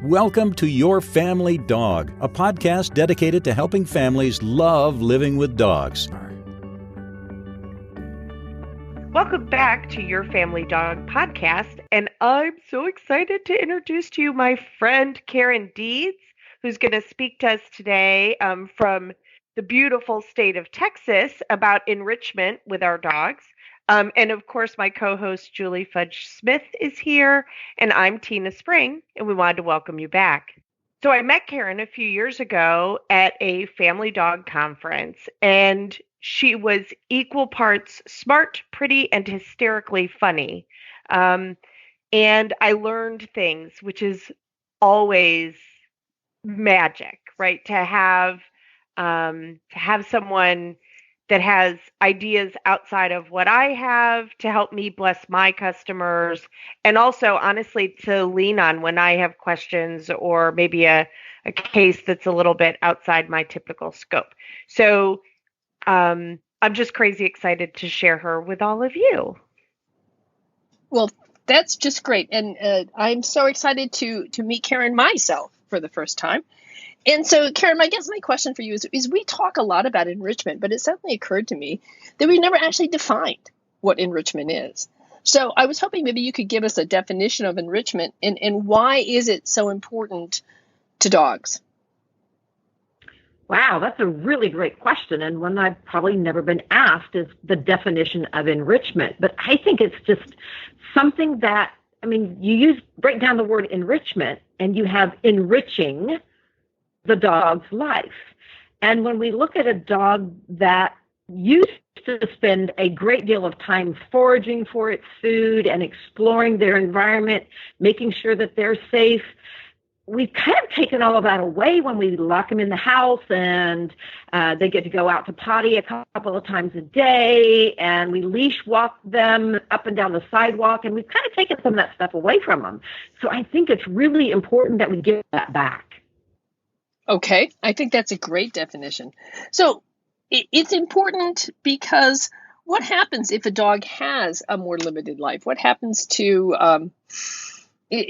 Welcome to Your Family Dog, a podcast dedicated to helping families love living with dogs. Welcome back to Your Family Dog podcast, and I'm so excited to introduce to you my friend Karen Deeds, who's going to speak to us today from the beautiful state of Texas about enrichment with our dogs. And of course, my co-host Julie Fudge Smith is here, and I'm Tina Spring, and we wanted to welcome you back. So I met Karen a few years ago at a family dog conference, and she was equal parts smart, pretty, and hysterically funny. And I learned things, which is always magic, right? To have someone that has ideas outside of what I have to help me bless my customers, and also honestly to lean on when I have questions or maybe a case that's a little bit outside my typical scope. So I'm just crazy excited to share her with all of you. Well, that's just great. And I'm so excited to meet Karen myself for the first time. And so, Karen, I guess my question for you is we talk a lot about enrichment, but it suddenly occurred to me that we never actually defined what enrichment is. So I was hoping maybe you could give us a definition of enrichment and why is it so important to dogs? Wow, that's a really great question, and one I've probably never been asked is the definition of enrichment. But I think it's just something that, you break down the word enrichment, and you have enriching the dog's life. And when we look at a dog that used to spend a great deal of time foraging for its food and exploring their environment, making sure that they're safe, we've kind of taken all of that away when we lock them in the house and they get to go out to potty a couple of times a day, and we leash walk them up and down the sidewalk, and we've kind of taken some of that stuff away from them. So I think it's really important that we give that back. Okay, I think that's a great definition. So it's important because what happens if a dog has a more limited life? What happens to,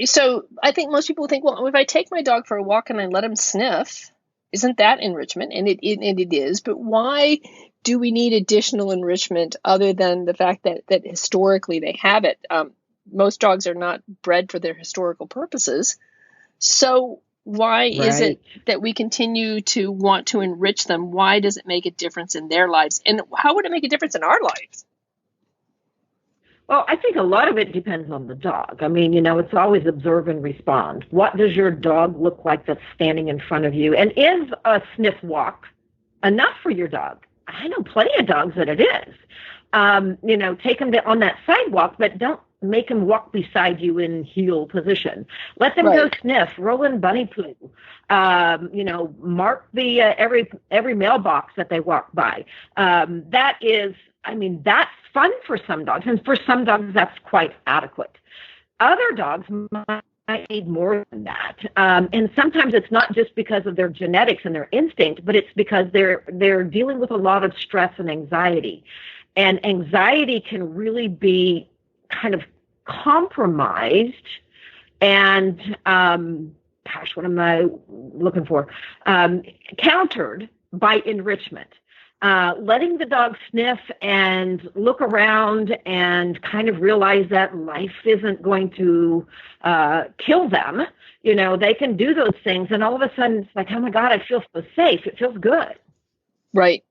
so I think most people think, well, if I take my dog for a walk and I let him sniff, isn't that enrichment? And it is, but why do we need additional enrichment other than the fact that historically they have it? Most dogs are not bred for their historical purposes. So why is it that we continue to want to enrich them? Why does it make a difference in their lives? And how would it make a difference in our lives? Well, I think a lot of it depends on the dog. It's always observe and respond. What does your dog look like that's standing in front of you? And is a sniff walk enough for your dog? I know plenty of dogs that it is. Take them on that sidewalk, but don't make them walk beside you in heel position. Let them go sniff, roll in bunny poo, mark the every mailbox that they walk by. That's fun for some dogs, and for some dogs that's quite adequate. Other dogs might need more than that, and sometimes it's not just because of their genetics and their instinct, but it's because they're dealing with a lot of stress and anxiety. And anxiety can really be kind of compromised and, what am I looking for? Countered by enrichment. Letting the dog sniff and look around and kind of realize that life isn't going to kill them. They can do those things, and all of a sudden it's like, oh my God, I feel so safe. It feels good. Right.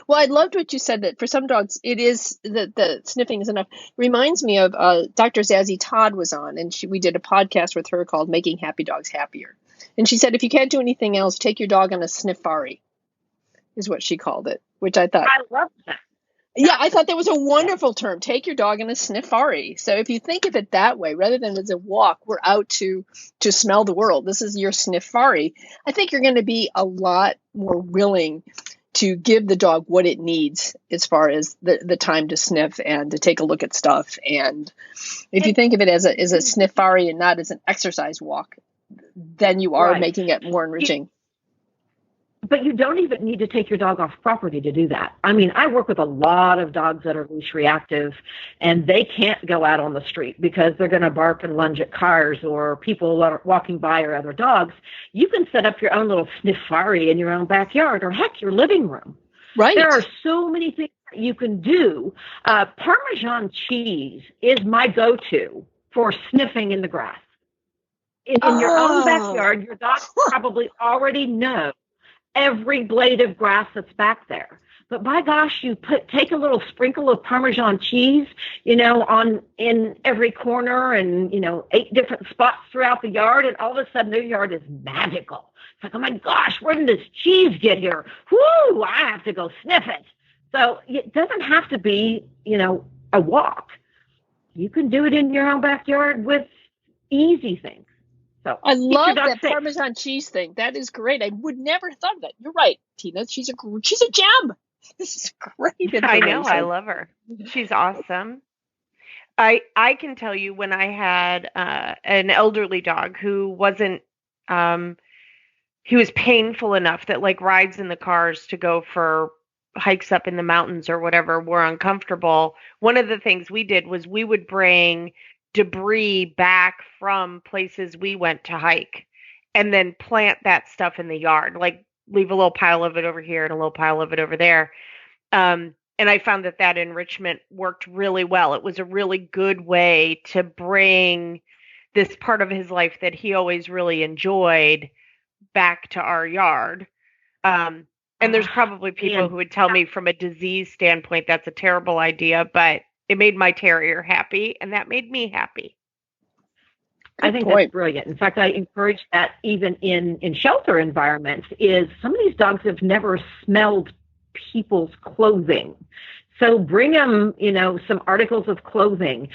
Well, I loved what you said, that for some dogs, it is that the sniffing is enough. Reminds me of Dr. Zazie Todd was on, and we did a podcast with her called Making Happy Dogs Happier. And she said, if you can't do anything else, take your dog on a sniffari, is what she called it, which I thought. I love that. Yeah, I thought that was a wonderful term. Take your dog on a sniffari. So if you think of it that way, rather than as a walk, we're out to smell the world. This is your sniffari. I think you're going to be a lot more willing to give the dog what it needs as far as the time to sniff and to take a look at stuff. And if you think of it as a sniffari and not as an exercise walk, then you are making it more enriching. But you don't even need to take your dog off property to do that. I mean, I work with a lot of dogs that are leash reactive, and they can't go out on the street because they're going to bark and lunge at cars or people are walking by or other dogs. You can set up your own little sniffari in your own backyard or, heck, your living room. Right. There are so many things that you can do. Parmesan cheese is my go-to for sniffing in the grass. In your own backyard, your dog probably already knows every blade of grass that's back there. But by gosh, you take a little sprinkle of Parmesan cheese, in every corner and, 8 different spots throughout the yard, and all of a sudden their yard is magical. It's like, oh my gosh, where did this cheese get here? Whoo, I have to go sniff it. So it doesn't have to be, a walk. You can do it in your own backyard with easy things. So I love that Parmesan cheese thing. That is great. I would never have thought of that. You're right, Tina. She's a gem. This is great. I know. I love her. She's awesome. I can tell you when I had an elderly dog who wasn't he was painful enough that like rides in the cars to go for hikes up in the mountains or whatever were uncomfortable. One of the things we did was we would bring debris back from places we went to hike and then plant that stuff in the yard, like leave a little pile of it over here and a little pile of it over there. And I found that enrichment worked really well. It was a really good way to bring this part of his life that he always really enjoyed back to our yard. And there's probably people who would tell me from a disease standpoint that's a terrible idea, but it made my terrier happy, and that made me happy. I think that's brilliant. In fact, I encourage that even in shelter environments. Is some of these dogs have never smelled people's clothing. So bring them, some articles of clothing.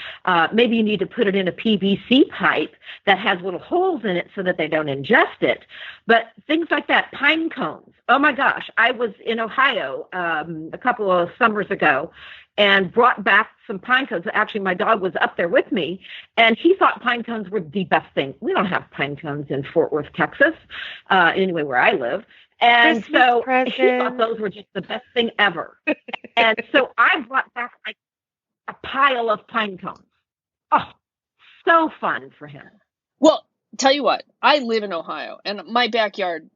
Maybe you need to put it in a PVC pipe that has little holes in it so that they don't ingest it. But things like that, pine cones. Oh my gosh, I was in Ohio a couple of summers ago and brought back some pine cones. Actually, my dog was up there with me, and he thought pine cones were the best thing. We don't have pine cones in Fort Worth, Texas, anyway, where I live. And Christmas so present. he thought those were just the best thing ever. And so I brought back like a pile of pine cones. Oh, so fun for him. Well, tell you what, I live in Ohio, and my backyard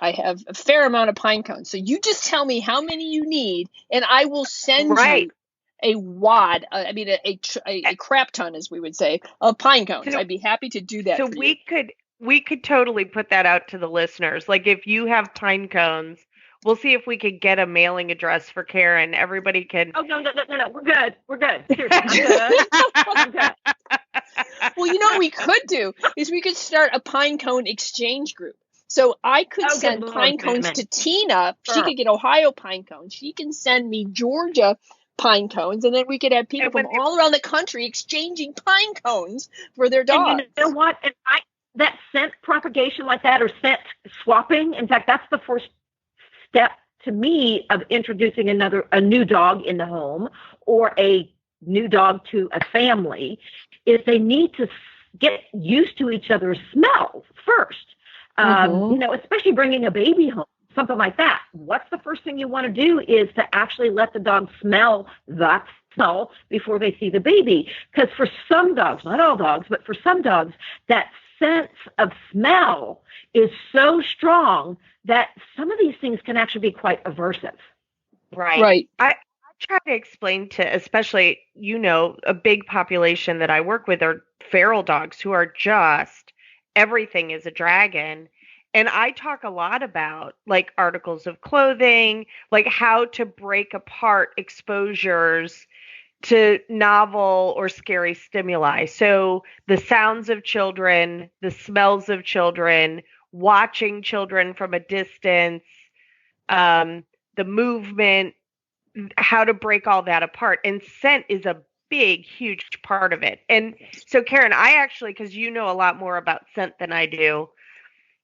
I have a fair amount of pine cones. So you just tell me how many you need, and I will send you a wad, a crap ton, as we would say, of pine cones. I'd be happy to do that. So we could totally put that out to the listeners. Like if you have pine cones, we'll see if we could get a mailing address for Karen. Everybody can. Oh, no. We're good. Seriously, I'm good. Well, what we could do is we could start a pine cone exchange group. So I could send pine cones to Tina. Sure. She could get Ohio pine cones. She can send me Georgia pine cones, and then we could have people from all around the country exchanging pine cones for their dogs. And you know what? And that scent propagation like that, or scent swapping, in fact, that's the first step to me of introducing a new dog in the home or a new dog to a family, is they need to get used to each other's smells first. Especially bringing a baby home, something like that. What's the first thing you want to do is to actually let the dog smell that smell before they see the baby. Because for some dogs, not all dogs, but for some dogs, that sense of smell is so strong that some of these things can actually be quite aversive. Right. I try to explain to, especially, a big population that I work with are feral dogs who are just, everything is a dragon. And I talk a lot about like articles of clothing, like how to break apart exposures to novel or scary stimuli. So the sounds of children, the smells of children, watching children from a distance, the movement, how to break all that apart. And scent is a big, huge part of it. And so, Karen, I actually, because you know a lot more about scent than I do,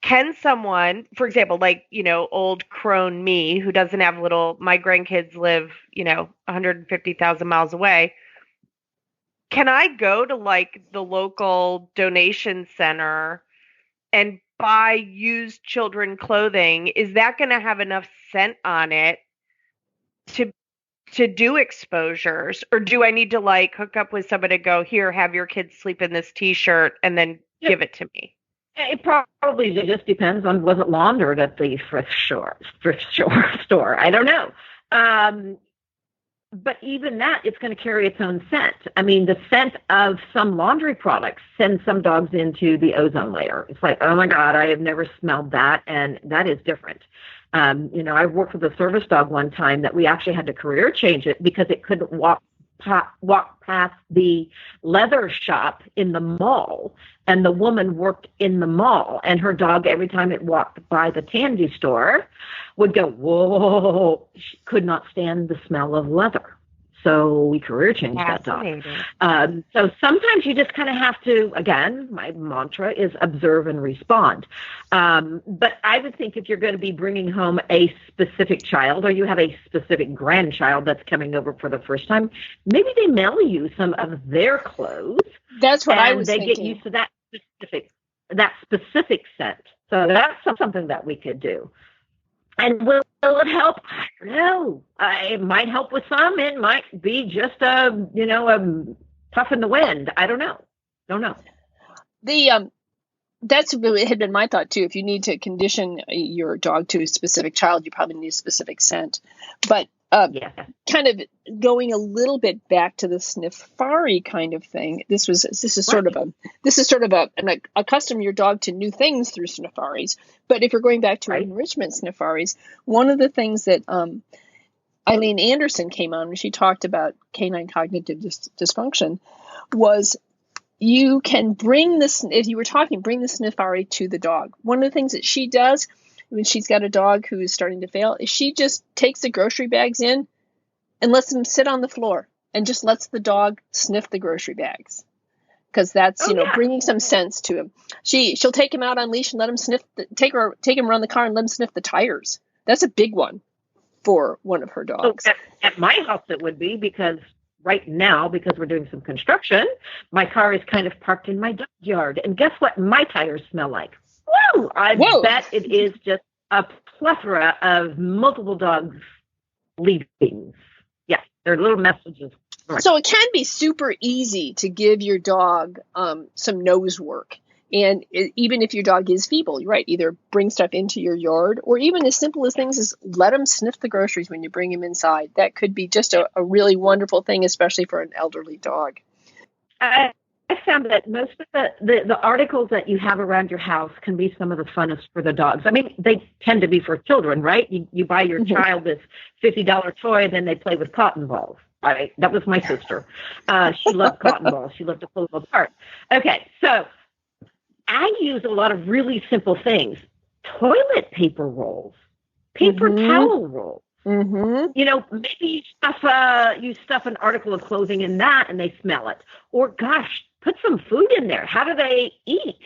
can someone, for example, like, old crone me, who doesn't have my grandkids live, 150,000 miles away. Can I go to like the local donation center and buy used children clothing, is that going to have enough scent on it to do exposures, or do I need to like hook up with somebody to go, here, have your kids sleep in this t-shirt and then give it to me? It probably just depends on, was it laundered at the thrift store? I don't know. But even that, it's going to carry its own scent. I mean, the scent of some laundry products sends some dogs into the ozone layer. It's like, oh my God, I have never smelled that, and that is different. I worked with a service dog one time that we actually had to career change it because it couldn't walk past the leather shop in the mall, and the woman worked in the mall, and her dog, every time it walked by the candy store, would go, whoa. She could not stand the smell of leather. So we career changed that dog. So sometimes you just kind of have to, again, my mantra is observe and respond. But I would think if you're going to be bringing home a specific child, or you have a specific grandchild that's coming over for the first time, maybe they mail you some of their clothes. That's what I was thinking. And they get used to that specific scent. So that's something that we could do. And will it help? I don't know. It might help with some. It might be just a puff in the wind. I don't know. That's really had been my thought too. If you need to condition your dog to a specific child, you probably need a specific scent. But kind of going a little bit back to the Sniffari kind of thing. This is sort of accustom your dog to new things through Sniffaris. But if you're going back to enrichment Sniffaris, one of the things that Eileen Anderson came on when she talked about canine cognitive dysfunction was you can bring this, if you were talking, bring the Sniffari to the dog. One of the things that she does when she's got a dog who is starting to fail is she just takes the grocery bags in and lets them sit on the floor and just lets the dog sniff the grocery bags. Because that's, bringing some sense to him. She'll take him out on leash and let him sniff, take him around the car and let him sniff the tires. That's a big one for one of her dogs. So at my house it would be, because right now, because we're doing some construction, my car is kind of parked in my yard. And guess what my tires smell like? Whoa! I bet it is just a plethora of multiple dogs leaving. Yeah, they're little messages. Right. So it can be super easy to give your dog some nose work. And even if your dog is feeble, you're right, either bring stuff into your yard, or even as simple as things as let him sniff the groceries when you bring him inside. That could be just a really wonderful thing, especially for an elderly dog. I found that most of the articles that you have around your house can be some of the funnest for the dogs. I mean, they tend to be for children, right? You buy your child this $50 toy, and then they play with cotton balls. Right? That was my sister. She loved cotton balls. She loved to pull them apart. Okay, so I use a lot of really simple things. Toilet paper rolls, paper towel rolls. Mm-hmm. Maybe you stuff an article of clothing in that and they smell it. Or gosh, put some food in there. How do they eat?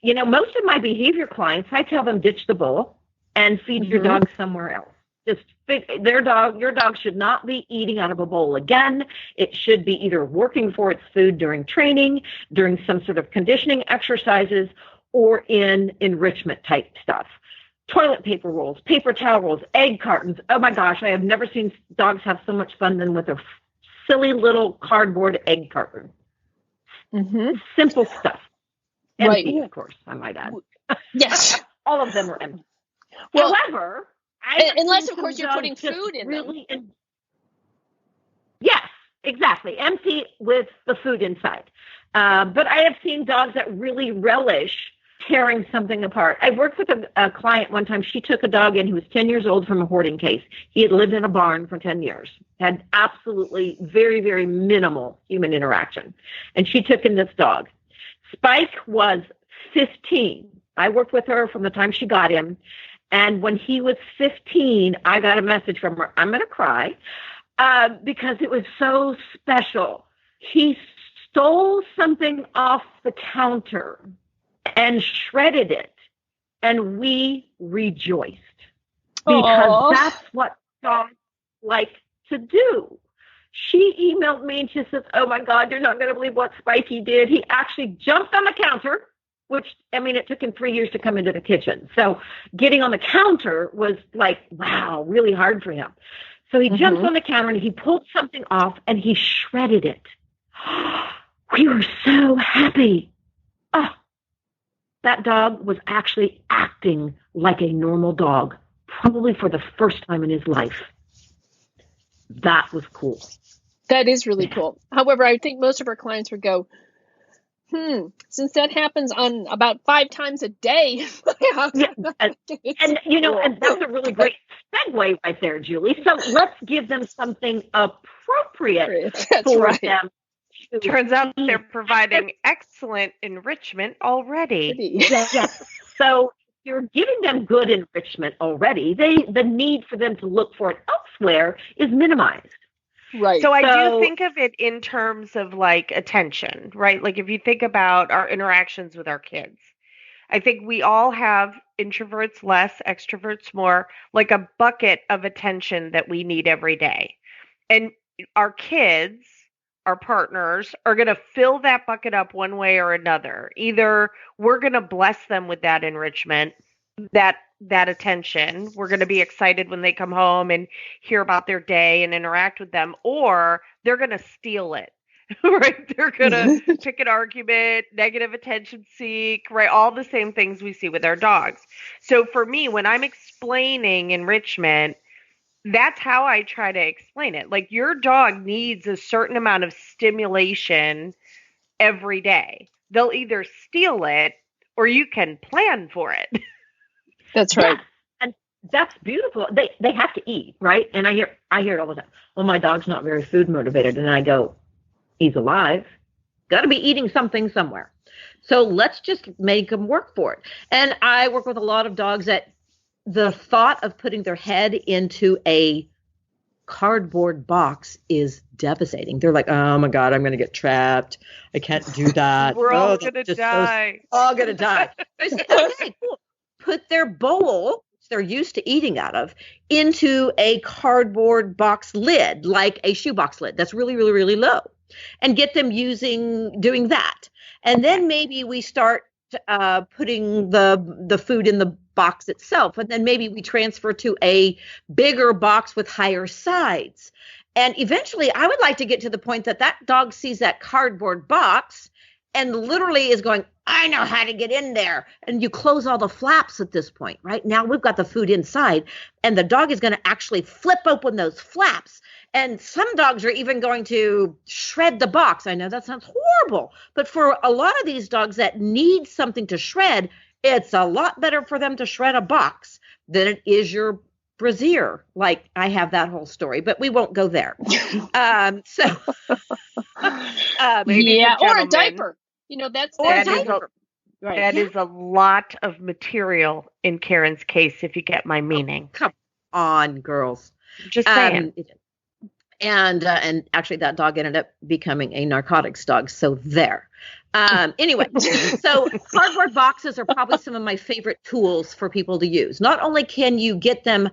Most of my behavior clients, I tell them ditch the bowl and feed your dog somewhere else. Just your dog should not be eating out of a bowl again. It should be either working for its food during training, during some sort of conditioning exercises, or in enrichment type stuff. Toilet paper rolls, paper towel rolls, egg cartons. Oh my gosh, I have never seen dogs have so much fun than with a silly little cardboard egg carton. Mm-hmm. Simple stuff. Empty, of course, I might add. Yes. All of them are empty. Well, however, unless, of course, you're putting food in them. Yes, exactly. Empty with the food inside. But I have seen dogs that really relish tearing something apart. I worked with a client one time. She took a dog in who was 10 years old from a hoarding case. He had lived in a barn for 10 years, had absolutely very, very minimal human interaction. And she took in this dog. Spike was 15. I worked with her from the time she got him. And when he was 15, I got a message from her. I'm going to cry because it was so special. He stole something off the counter and shredded it, and we rejoiced because that's what dogs like to do. She emailed me and she says, oh my God, you're not going to believe what Spikey did. He actually jumped on the counter, which, I mean, it took him 3 years to come into the kitchen. So getting on the counter was like, wow, really hard for him. So he jumps on the counter and he pulled something off and he shredded it. We were so happy. Oh, that dog was actually acting like a normal dog, probably for the first time in his life. That was cool. That is really cool. However, I think most of our clients would go, since that happens on about 5 times a day. Yeah, and that's a really great segue right there, Julie. So let's give them something appropriate for them. Turns out they're providing excellent enrichment already. Yes. So you're giving them good enrichment already. The need for them to look for it elsewhere is minimized. Right. So I do think of it in terms of like attention, right? Like if you think about our interactions with our kids, I think we all have introverts less, extroverts more, like a bucket of attention that we need every day. And our kids, our partners, are going to fill that bucket up one way or another. Either we're going to bless them with that enrichment, that attention. We're going to be excited when they come home and hear about their day and interact with them, or they're going to steal it. Right? They're going to pick an argument, negative attention seek, right? All the same things we see with our dogs. So for me, when I'm explaining enrichment, that's how I try to explain it. Like your dog needs a certain amount of stimulation every day. They'll either steal it or you can plan for it. That's right. Yeah. And that's beautiful. They have to eat, right? And I hear it all the time. Well, my dog's not very food motivated. And I go, he's alive. Got to be eating something somewhere. So let's just make him work for it. And I work with a lot of dogs that the thought of putting their head into a cardboard box is devastating. They're like, oh my God, I'm going to get trapped. I can't do that. We're all going to die. All going to die. I say, okay, cool. Put their bowl, which they're used to eating out of, into a cardboard box lid, like a shoebox lid that's really, really, really low, and get them doing that. And then maybe we start putting the food in the box itself, and then maybe we transfer to a bigger box with higher sides. And eventually, I would like to get to the point that dog sees that cardboard box and literally is going, I know how to get in there. And you close all the flaps at this point, right? Now we've got the food inside, and the dog is going to actually flip open those flaps. And some dogs are even going to shred the box. I know that sounds horrible, but for a lot of these dogs that need something to shred, it's a lot better for them to shred a box than it is your brassiere. Like, I have that whole story, but we won't go there. Maybe or a diaper. That is a lot of material in Karen's case, if you get my meaning. Come on, girls. Just saying. And actually, that dog ended up becoming a narcotics dog. So there. Anyway, so cardboard boxes are probably some of my favorite tools for people to use. Not only can you get them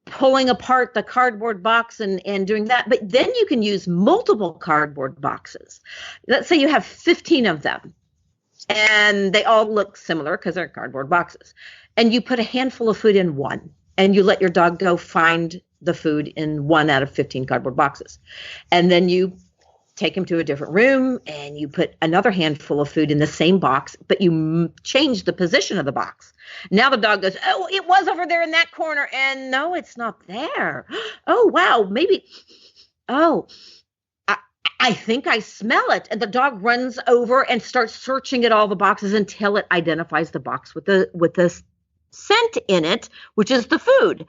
pulling apart the cardboard box and doing that, but then you can use multiple cardboard boxes. Let's say you have 15 of them, and they all look similar because they're cardboard boxes. And you put a handful of food in one, and you let your dog go find the food in 1 out of 15 cardboard boxes. And then you take him to a different room and you put another handful of food in the same box, but you change the position of the box. Now the dog goes, oh, it was over there in that corner. And no, it's not there. Oh, wow. Maybe. Oh, I think I smell it. And the dog runs over and starts searching at all the boxes until it identifies the box with the scent in it, which is the food.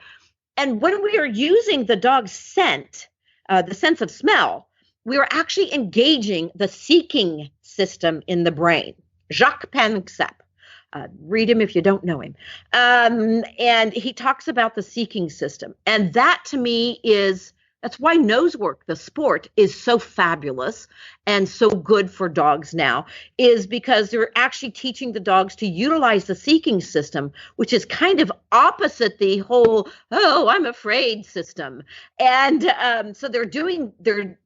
And when we are using the dog's scent, the sense of smell, we are actually engaging the seeking system in the brain. Jacques Panksepp. Read him if you don't know him. And he talks about the seeking system. And that to me is That's why nose work, the sport, is so fabulous and so good for dogs now, is because they're actually teaching the dogs to utilize the seeking system, which is kind of opposite the whole, oh, I'm afraid system. And so they're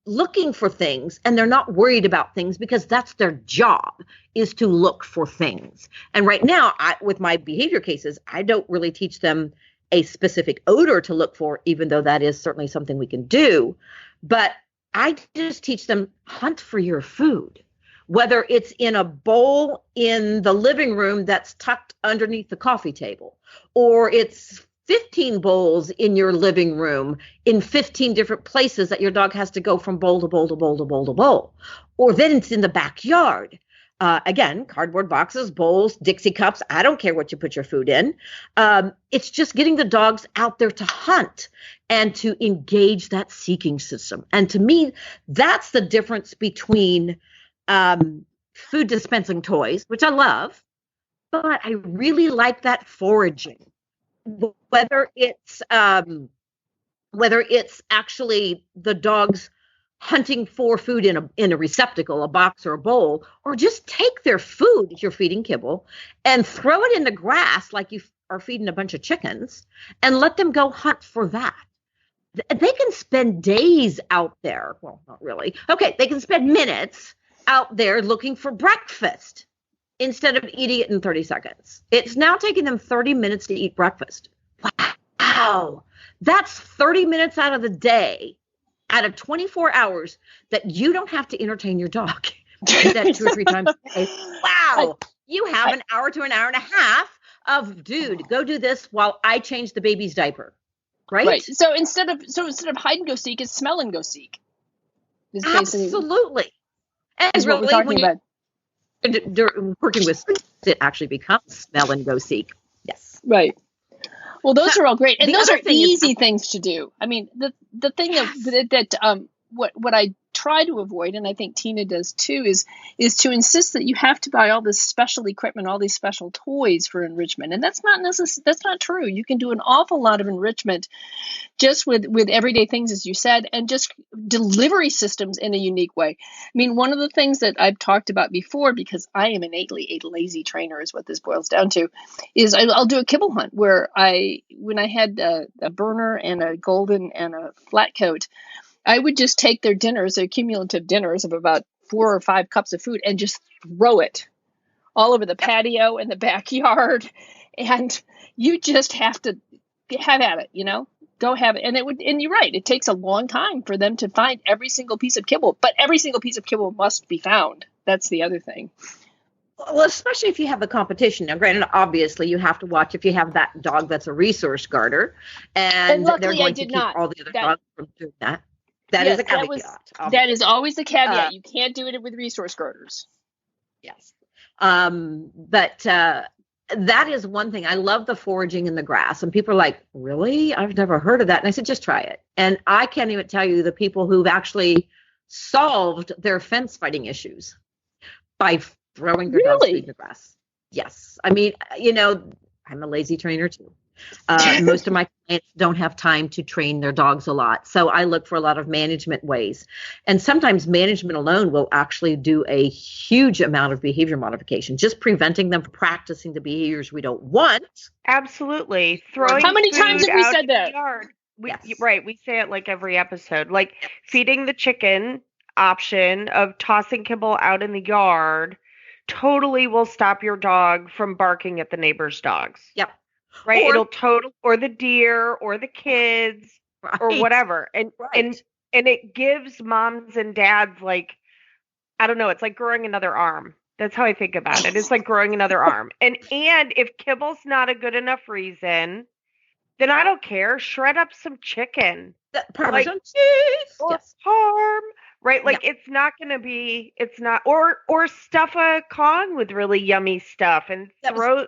looking for things, and they're not worried about things because that's their job, is to look for things. And right now, with my behavior cases, I don't really teach them a specific odor to look for, even though that is certainly something we can do. But I just teach them, hunt for your food, whether it's in a bowl in the living room that's tucked underneath the coffee table, or it's 15 bowls in your living room in 15 different places that your dog has to go from bowl to bowl to bowl to bowl to bowl. Or then it's in the backyard. Again, cardboard boxes, bowls, Dixie cups. I don't care what you put your food in. It's just getting the dogs out there to hunt and to engage that seeking system. And to me, that's the difference between food dispensing toys, which I love, but I really like that foraging. Whether it's actually the dogs hunting for food in a receptacle, a box or a bowl, or just take their food if you're feeding kibble and throw it in the grass like you are feeding a bunch of chickens and let them go hunt for that. They can spend days out there. Well, not really. Okay, they can spend minutes out there looking for breakfast instead of eating it in 30 seconds. It's now taking them 30 minutes to eat breakfast. Wow. That's 30 minutes out of the day, out of 24 hours, that you don't have to entertain your dog. Do that 2 or 3 times a day. Wow. You have an hour to an hour and a half of, dude, go do this while I change the baby's diaper. Right? So instead of hide and go seek, it's smell and go seek. Absolutely. And is what we're talking about. Working with students, it actually becomes smell and go seek. Yes. Right. Well, those are all great, and those are easy is, things to do. I mean, the thing that what I try to avoid, and I think Tina does too, is to insist that you have to buy all this special equipment, all these special toys for enrichment, and that's not true. You can do an awful lot of enrichment just with everyday things, as you said, and just delivery systems in a unique way. I mean, one of the things that I've talked about before, because I am innately a lazy trainer, is what this boils down to, is I'll do a kibble hunt where when I had a burner and a golden and a flat coat, I would just take their dinners, their cumulative dinners of about 4 or 5 cups of food, and just throw it all over the patio and the backyard. And you just have to have at it, go have it. And you're right. It takes a long time for them to find every single piece of kibble, but every single piece of kibble must be found. That's the other thing. Well, especially if you have the competition. Now, granted, obviously, you have to watch if you have that dog that's a resource guarder, and they're going to keep all the other dogs from doing that. That is a caveat. That is always the caveat. You can't do it with resource girders. Yes. But that is one thing. I love the foraging in the grass. And people are like, really? I've never heard of that. And I said, just try it. And I can't even tell you the people who've actually solved their fence fighting issues by throwing their dogs in the grass. Yes. I mean, I'm a lazy trainer too. Most of my clients don't have time to train their dogs a lot. So I look for a lot of management ways. And sometimes management alone will actually do a huge amount of behavior modification, just preventing them from practicing the behaviors we don't want. Absolutely. Throwing How many times have we said that? Yes. Right. We say it like every episode. Like feeding the chicken option of tossing kibble out in the yard totally will stop your dog from barking at the neighbor's dogs. Yep. Right. Or the deer or the kids or whatever. And it gives moms and dads I don't know, it's like growing another arm. That's how I think about it. It's like growing another arm. And if kibble's not a good enough reason, then I don't care. Shred up some chicken. Parmesan cheese. Or parm. Right? It's not going to be, or stuff a Kong with really yummy stuff and throw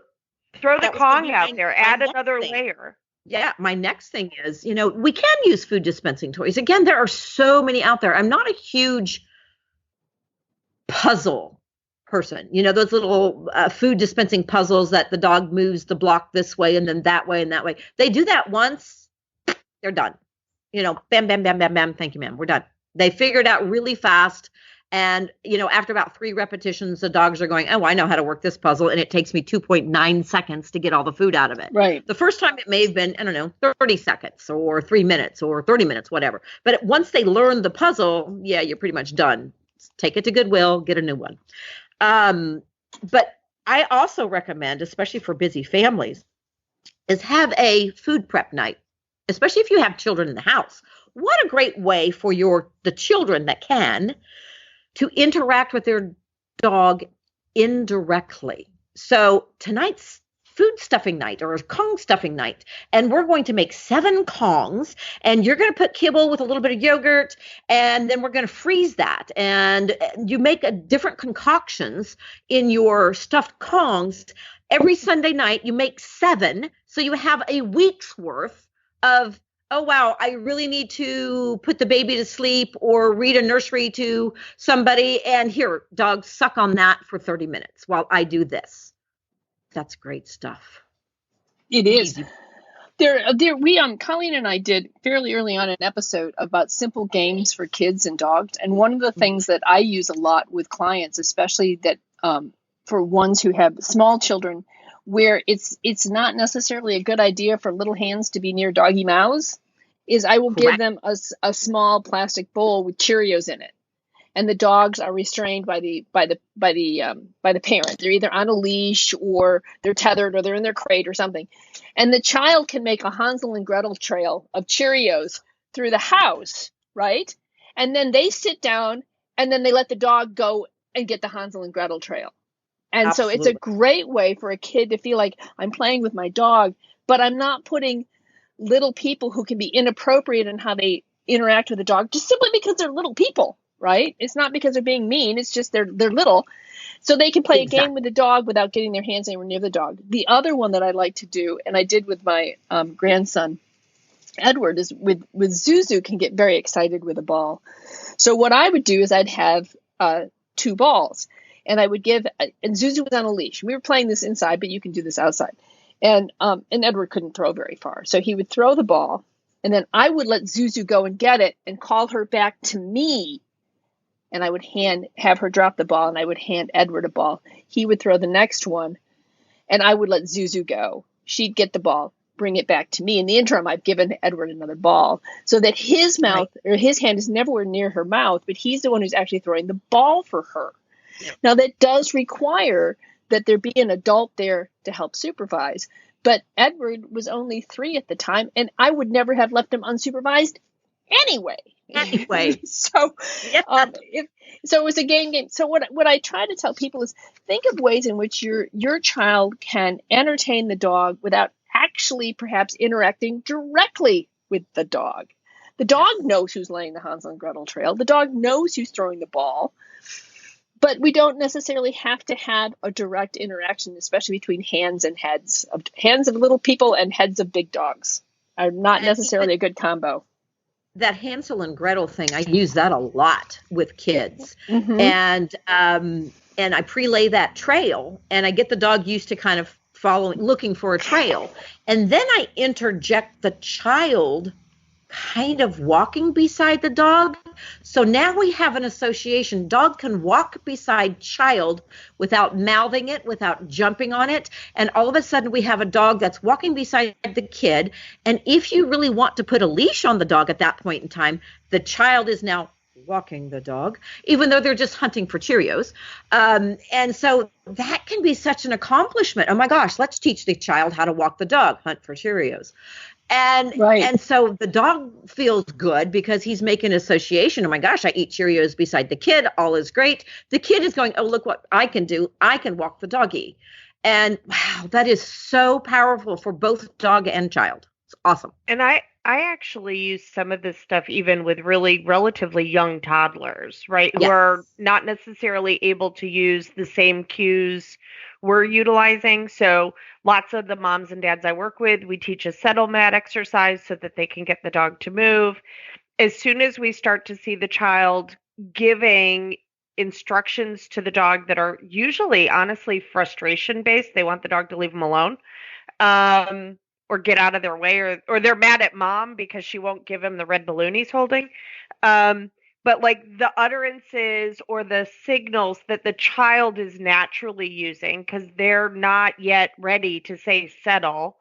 the Kong out there, add another layer. Yeah, my next thing is, we can use food dispensing toys. Again, there are so many out there. I'm not a huge puzzle person. Those little food dispensing puzzles that the dog moves the block this way and then that way and that way. They do that once, they're done. bam, bam, bam, bam, bam. Thank you, ma'am. We're done. They figure it out really fast. And, after about 3 repetitions, the dogs are going, oh, I know how to work this puzzle. And it takes me 2.9 seconds to get all the food out of it. Right. The first time it may have been, I don't know, 30 seconds or 3 minutes or 30 minutes, whatever. But once they learn the puzzle, yeah, you're pretty much done. Take it to Goodwill, get a new one. But I also recommend, especially for busy families, is have a food prep night, especially if you have children in the house. What a great way for the children that can to interact with their dog indirectly. So tonight's food stuffing night or Kong stuffing night, and we're going to make 7 Kongs, and you're going to put kibble with a little bit of yogurt, and then we're going to freeze that. And you make different concoctions in your stuffed Kongs. Every Sunday night, you make 7, so you have a week's worth of, oh, wow, I really need to put the baby to sleep or read a nursery to somebody. And here, dog, suck on that for 30 minutes while I do this. That's great stuff. It is. Colleen and I did fairly early on an episode about simple games for kids and dogs. And one of the things that I use a lot with clients, especially that for ones who have small children, where it's not necessarily a good idea for little hands to be near doggy mouths, is I will give them a small plastic bowl with Cheerios in it, and the dogs are restrained by the parent. They're either on a leash or they're tethered or they're in their crate or something, and the child can make a Hansel and Gretel trail of Cheerios through the house, right? And then they sit down, and then they let the dog go and get the Hansel and Gretel trail. And Absolutely. So it's a great way for a kid to feel like I'm playing with my dog, but I'm not putting little people who can be inappropriate in how they interact with the dog just simply because they're little people, right? It's not because they're being mean. It's just they're little. So they can play a game with the dog without getting their hands anywhere near the dog. The other one that I like to do, and I did with my grandson, Edward, is with Zuzu can get very excited with a ball. So what I would do is I'd have 2 balls. And I would give, and Zuzu was on a leash. We were playing this inside, but you can do this outside. And Edward couldn't throw very far. So he would throw the ball, and then I would let Zuzu go and get it and call her back to me. And I would have her drop the ball, and I would hand Edward a ball. He would throw the next one, and I would let Zuzu go. She'd get the ball, bring it back to me. In the interim, I've given Edward another ball so that his mouth or his hand is never near her mouth, but he's the one who's actually throwing the ball for her. Now, that does require that there be an adult there to help supervise. But Edward was only 3 at the time, and I would never have left him unsupervised anyway. So it was a game. So what I try to tell people is think of ways in which your child can entertain the dog without actually perhaps interacting directly with the dog. The dog knows who's laying the Hansel and Gretel trail. The dog knows who's throwing the ball. But we don't necessarily have to have a direct interaction, especially between hands and heads. Hands of little people and heads of big dogs are not necessarily a good combo. That Hansel and Gretel thing, I use that a lot with kids. Mm-hmm. And I prelay that trail, and I get the dog used to kind of looking for a trail. And then I interject the child kind of walking beside the dog. So now we have an association. Dog can walk beside child without mouthing it, without jumping on it. And all of a sudden we have a dog that's walking beside the kid. And if you really want to put a leash on the dog at that point in time, the child is now walking the dog, even though they're just hunting for Cheerios. And so that can be such an accomplishment. Oh my gosh, let's teach the child how to walk the dog, hunt for Cheerios. And so the dog feels good because he's making an association. Oh my gosh, I eat Cheerios beside the kid. All is great. The kid is going, oh, look what I can do. I can walk the doggy. And wow, that is so powerful for both dog and child. It's awesome. And I actually use some of this stuff even with really relatively young toddlers, right? Yes. Who are not necessarily able to use the same cues we're utilizing. So lots of the moms and dads I work with, we teach a settle mat exercise so that they can get the dog to move. As soon as we start to see the child giving instructions to the dog that are usually honestly frustration based, they want the dog to leave them alone. or get out of their way, or they're mad at mom because she won't give him the red balloon he's holding. But like the utterances or the signals that the child is naturally using because they're not yet ready to say settle,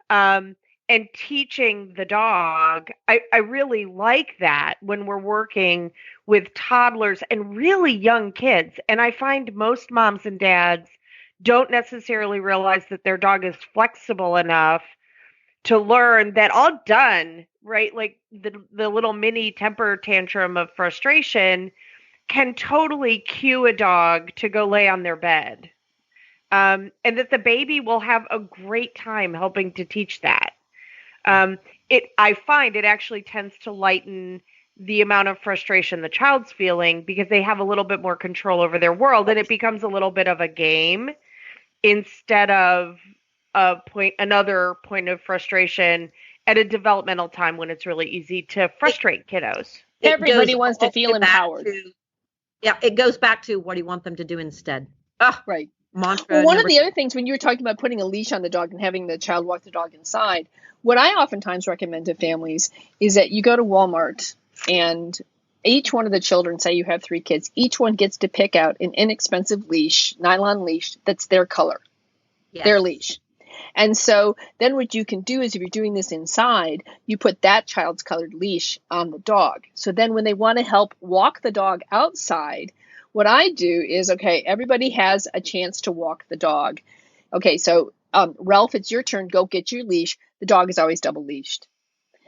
um, and teaching the dog. I really like that when we're working with toddlers and really young kids. And I find most moms and dads don't necessarily realize that their dog is flexible enough to learn that all done, right? Like the little mini temper tantrum of frustration can totally cue a dog to go lay on their bed. And that the baby will have a great time helping to teach that. I find it actually tends to lighten the amount of frustration the child's feeling because they have a little bit more control over their world, and it becomes a little bit of a game instead of another point of frustration at a developmental time when it's really easy to frustrate kiddos. Everybody wants to feel empowered. It goes back to what do you want them to do instead? Right. Mantra. Well, one of the other things when you were talking about putting a leash on the dog and having the child walk the dog inside, what I oftentimes recommend to families is that you go to Walmart and each one of the children, say you have 3 kids, each one gets to pick out an inexpensive leash, nylon leash, that's their color, their leash. And so then what you can do is if you're doing this inside, you put that child's colored leash on the dog. So then when they want to help walk the dog outside, what I do is, okay, everybody has a chance to walk the dog. Okay, so Ralph, it's your turn. Go get your leash. The dog is always double leashed.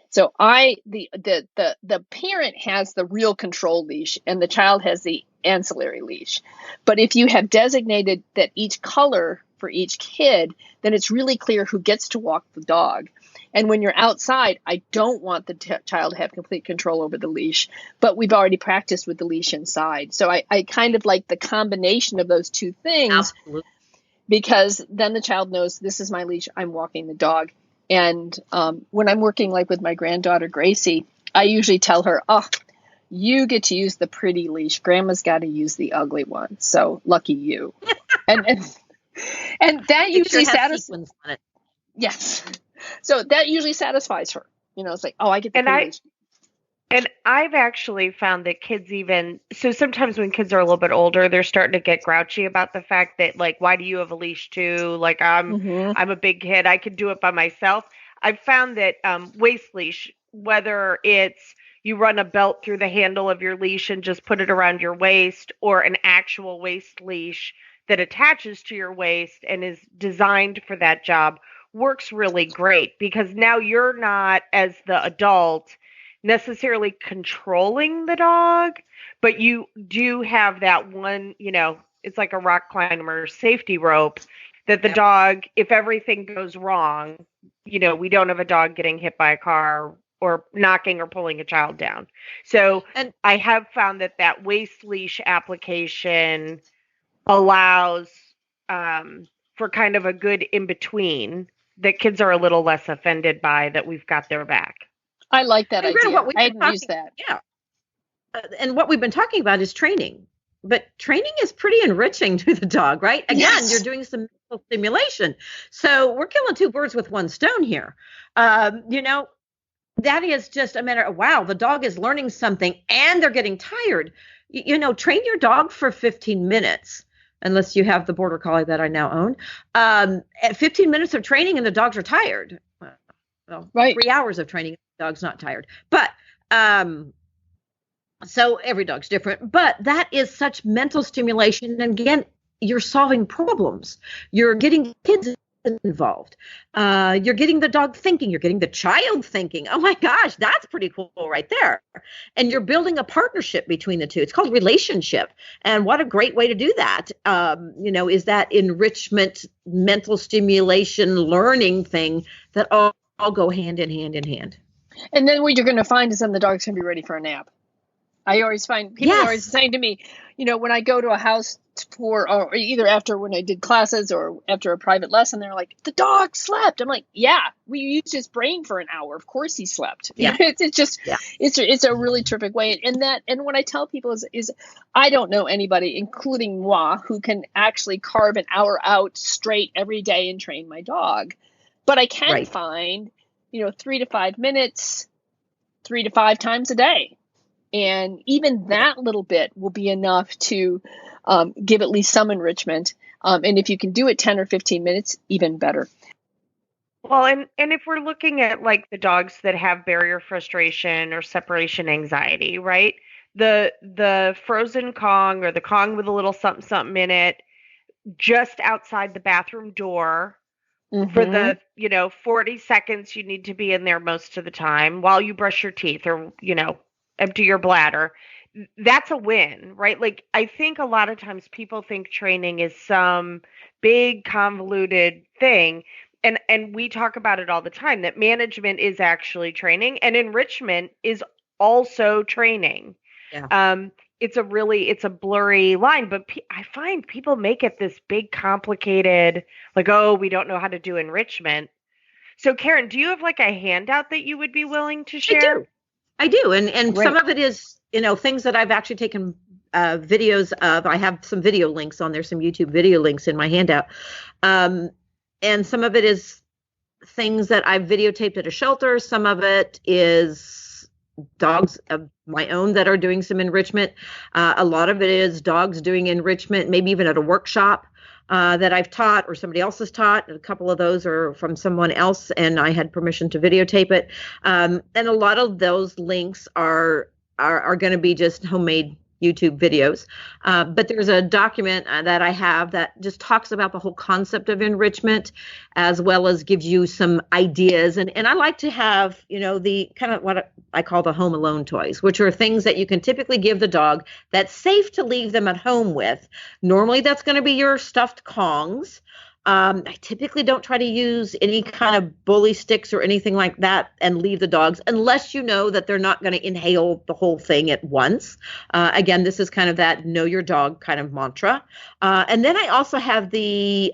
So the parent has the real control leash and the child has the ancillary leash. But if you have designated that each color for each kid, then it's really clear who gets to walk the dog. And when you're outside, I don't want the child to have complete control over the leash, but we've already practiced with the leash inside. So I kind of like the combination of those two things. Absolutely. Because then the child knows this is my leash, I'm walking the dog. And when I'm working like with my granddaughter, Gracie, I usually tell her, you get to use the pretty leash. Grandma's got to use the ugly one. So lucky you. and that usually satisfies. Yes. So that usually satisfies her. You know, it's like, I get the pretty leash. And I've actually found that kids so sometimes when kids are a little bit older, they're starting to get grouchy about the fact that, like, why do you have a leash too? Like, I'm a big kid. I could do it by myself. I've found that waist leash, whether it's you run a belt through the handle of your leash and just put it around your waist, or an actual waist leash that attaches to your waist and is designed for that job, works really great because now you're not, as the adult, necessarily controlling the dog, but you do have that one, it's like a rock climber safety rope that the dog, if everything goes wrong, we don't have a dog getting hit by a car or knocking or pulling a child down. So I have found that waist leash application allows for kind of a good in-between that kids are a little less offended by, that we've got their back. I like that idea. I hadn't used that. Yeah. And what we've been talking about is training. But training is pretty enriching to the dog, right? Again, you're doing some mental stimulation. So we're killing 2 birds with 1 stone here. That is just a matter of, wow, the dog is learning something and they're getting tired. Train your dog for 15 minutes. Unless you have the border collie that I now own. At 15 minutes of training and the dogs are tired. Well, right. 3 hours of training, the dog's not tired. But so every dog's different. But that is such mental stimulation. And again, you're solving problems. You're getting kids involved. You're getting the dog thinking. You're getting the child thinking. Oh my gosh, that's pretty cool right there. And you're building a partnership between the two. It's called relationship. And what a great way to do that. Is that enrichment, mental stimulation, learning thing that all go hand in hand. And then what you're going to find is then the dog's going to be ready for a nap. I always find people are always saying to me, when I go to a house or either after when I did classes or after a private lesson, they're like, the dog slept. I'm like, yeah, we used his brain for an hour. Of course he slept. Yeah. It's a really terrific way. And what I tell people is I don't know anybody, including moi, who can actually carve an hour out straight every day and train my dog. But I can Right. find, 3 to 5 minutes, 3 to 5 times a day. And even that little bit will be enough to give at least some enrichment. And if you can do it 10 or 15 minutes, even better. Well, and if we're looking at like the dogs that have barrier frustration or separation anxiety, right? The frozen Kong or the Kong with a little something something in it just outside the bathroom door for Mm-hmm. the 40 seconds you need to be in there most of the time while you brush your teeth or empty your bladder. That's a win, right? Like I think a lot of times people think training is some big convoluted thing, and we talk about it all the time that management is actually training and enrichment is also training. Yeah. It's a blurry line, but I find people make it this big complicated, like, oh, we don't know how to do enrichment. So Karen, do you have like a handout that you would be willing to share? I do. And Great. some of it is, things that I've actually taken videos of. I have some video links on there, some YouTube video links in my handout. And some of it is things that I've videotaped at a shelter. Some of it is dogs of my own that are doing some enrichment. A lot of it is dogs doing enrichment, maybe even at a workshop that I've taught or somebody else has taught. A couple of those are from someone else, and I had permission to videotape it. And a lot of those links are going to be just homemade YouTube videos. But there's a document that I have that just talks about the whole concept of enrichment, as well as gives you some ideas. And I like to have, the kind of what I call the home alone toys, which are things that you can typically give the dog that's safe to leave them at home with. Normally that's going to be your stuffed Kongs. I typically don't try to use any kind of bully sticks or anything like that and leave the dogs unless you know that they're not going to inhale the whole thing at once. Again, this is kind of that know your dog kind of mantra. And then I also have the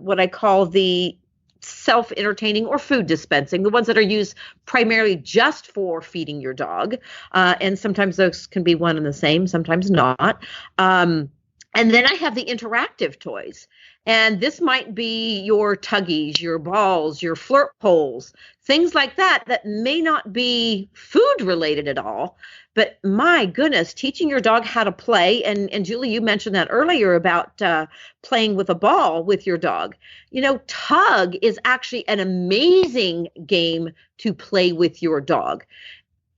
what I call the self-entertaining or food dispensing, the ones that are used primarily just for feeding your dog. And sometimes those can be one and the same, sometimes not. And then I have the interactive toys. And this might be your tuggies, your balls, your flirt poles, things like that may not be food related at all. But my goodness, teaching your dog how to play. And Julie, you mentioned that earlier about playing with a ball with your dog. Tug is actually an amazing game to play with your dog.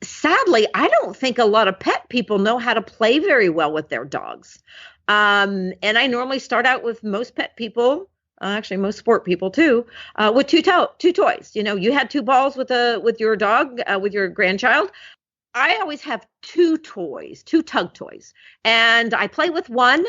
Sadly, I don't think a lot of pet people know how to play very well with their dogs. And I normally start out with most pet people, actually most sport people too, with two toys. You had two balls with your dog, with your grandchild. I always have two tug toys, and I play with one,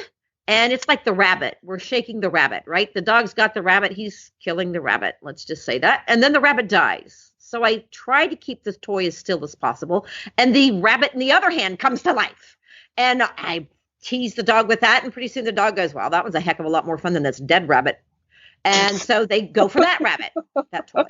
and it's like the rabbit. We're shaking the rabbit, right? The dog's got the rabbit. He's killing the rabbit. Let's just say that. And then the rabbit dies. So I try to keep this toy as still as possible. And the rabbit in the other hand comes to life. And I tease the dog with that, and pretty soon the dog goes, wow, that was a heck of a lot more fun than this dead rabbit. And so they go for that rabbit, that toy.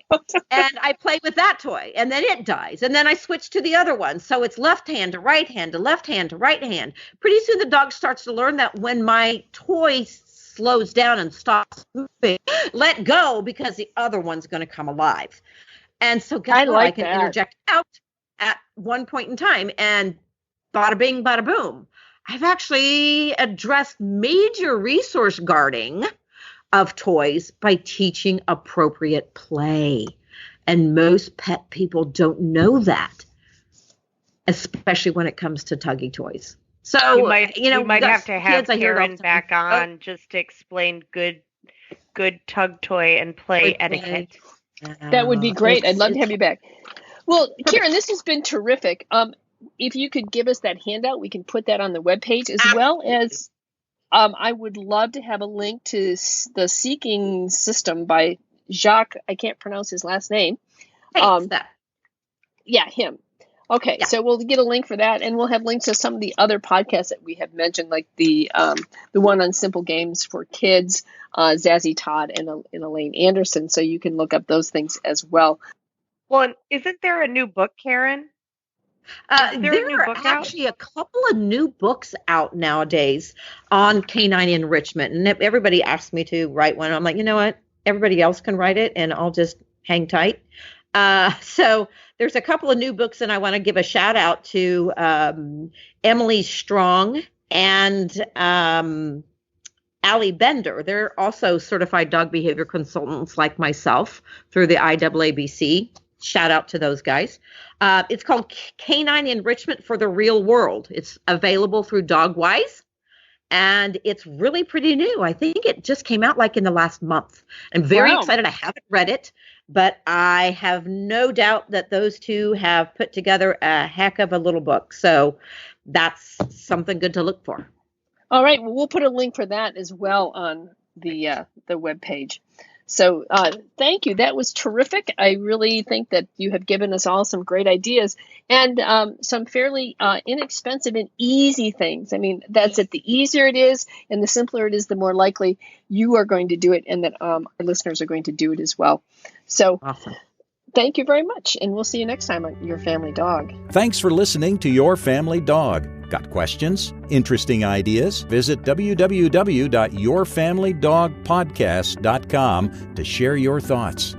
And I play with that toy, and then it dies. And then I switch to the other one. So it's left hand to right hand to left hand to right hand. Pretty soon the dog starts to learn that when my toy slows down and stops moving, let go, because the other one's going to come alive. And so guess what? I can interject out at one point in time, and bada bing, bada boom. I've actually addressed major resource guarding of toys by teaching appropriate play. And most pet people don't know that, especially when it comes to tuggy toys. So, you might have to have Karen back on just to explain good tug toy and play etiquette. That would be great. I'd love to have you back. Well, Karen, this has been terrific. If you could give us that handout, we can put that on the webpage, as well as I would love to have a link to the Seeking System by Jacques. I can't pronounce his last name. Yeah, him. Okay, yeah. So we'll get a link for that, and we'll have links to some of the other podcasts that we have mentioned, like the one on simple games for kids, Zazie Todd and Elaine Anderson, so you can look up those things as well. Well, and isn't there a new book, Karen? There are actually a couple of new books out nowadays on canine enrichment. And everybody asks me to write one. I'm like, you know what? Everybody else can write it, and I'll just hang tight. So there's a couple of new books, and I want to give a shout out to Emily Strong and Allie Bender. They're also certified dog behavior consultants like myself through the IAABC. Shout out to those guys. It's called Canine Enrichment for the Real World. It's available through DogWise, and it's really pretty new. I think it just came out like in the last month. I'm very excited. I haven't read it, but I have no doubt that those two have put together a heck of a little book. So that's something good to look for. All right. Well, we'll put a link for that as well on the webpage. So thank you. That was terrific. I really think that you have given us all some great ideas and some fairly inexpensive and easy things. I mean, that's it. The easier it is and the simpler it is, the more likely you are going to do it and that our listeners are going to do it as well. So awesome. Thank you very much. And we'll see you next time on Your Family Dog. Thanks for listening to Your Family Dog. Got questions? Interesting ideas? Visit www.yourfamilydogpodcast.com to share your thoughts.